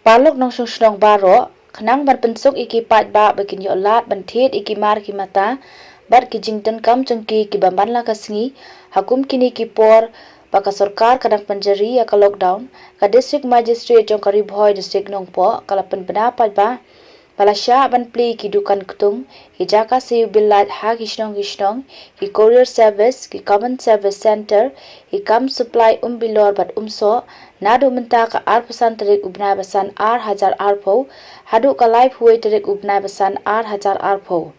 Palok nong song baro, kenang ban pensuk iki pat ba bakin yo lat ban thiet iki mar ki mata, bat ki jingtan kam chungki ki bamban la kasngi, hakum kini ki por, baka sarkar kadang penjari ya ka lockdown, ka district magistrate jong kari bhoy district nong po, kala penbena pat ba, Palasya ban pli ki dukan kutung, ki jaka siyu bilat ha kishnong, ki courier service, ki common service center, ki kam supply bilor bat so, nadu menta ka pesan terik ubnai basan hajar po, hadu ka live huwe terik ubnai basan hajar po.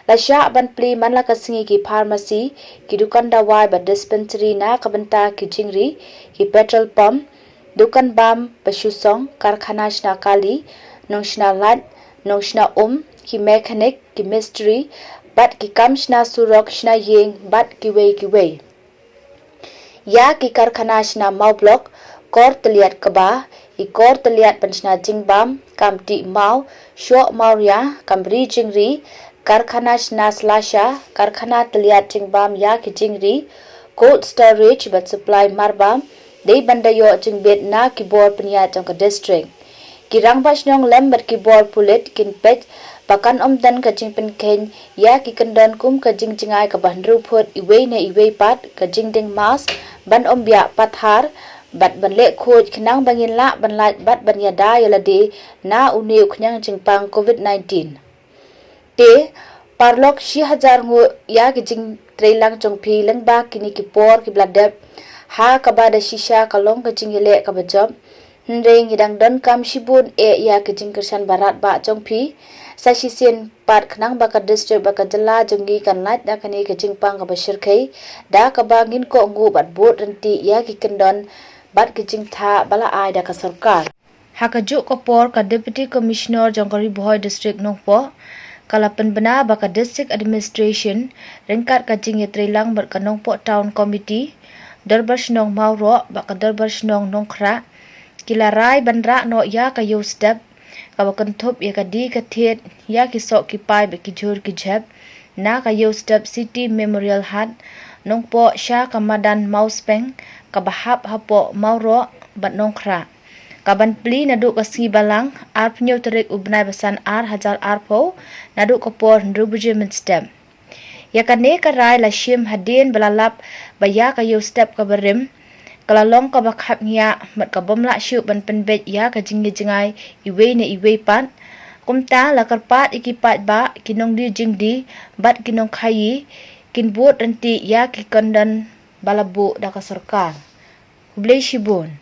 Lasya ban pli man la kasingi ki pharmacy, ki dukan dawai bat dispensary na kabenta ki jingri, ki petrol pump, dukan bam basyusong, karkhana shna kali, nong shna lat, nong shna ki mechanic, ki mystery, bat ki kam shna surok shna yeng, bat ki wei. Ya ki karkhana shna mau blok, kor teliat keba, ki kor teliat ban shna jingbam, kam ti mau, syok mau ya, kam ri jingri, karkhana shna slasha, karkhana teliat jingbam ya ki jingri, cold storage bat supply marbam, dei bandayo jingbet na ki bor peniat jong ka district. Kirang basnyong lembat ki bor pulit kin pet pakan dan ka jing penken ya ki kendan kum ka jing jingai ka bandru phut iwei na iwei pat ka jing ding mas ban bia pathar bat ban le khoj khnang bangin la ban lat bat ban ya da yala de na uneu khnang jing pang covid-19 te parlok 6000 ngo ya ki jing trailang chong phi lang ba kini ki por ki bladep ha ka ba da shisha ka long ka jing le ka ba job Nreng hidang don kam shibun ya ke jingkersan barat ba jongpi sa sisien pat khnang ba ka district ba ka jala jongi kan lat da kani ke jingpang ka bashir khai da ka bangin ko ngu bat bot renti ya ki kendon bat ke jing tha bala ai da ka sarkar hakajuk ko por ka deputy commissioner jongkari bhoy district nongpo kala penbena ba ka district administration rengkat ka jing yetrelang ber ka nongpo town committee darbar snong mauro ba ka darbar snong nongkhra Kilarai bandra no ya ka yo step ka bakan thop ya ka di ka thiet ya ki sok ki pai be ki jur ki jhap na ka yo step city memorial hat nongpo sha ka madan mauspeng ka bahap hapo mauro bat nongkhra ka ban pli na du ka si balang arpnyo terik ubnai basan hajar po na du ka por ndrubuje min step ya ka ne ka rai la shim hadin balalap ba ya ka yo step ka berim Kalalong ka bakhap niya mat ka bomla syu ban penbet ya ka jingai iwei na iwei pat kumta la karpat ikipat ba kinong di jingdi bat kinong khayi kin buat renti ya ki kandan balabu da ka sarkar Hublay Shibun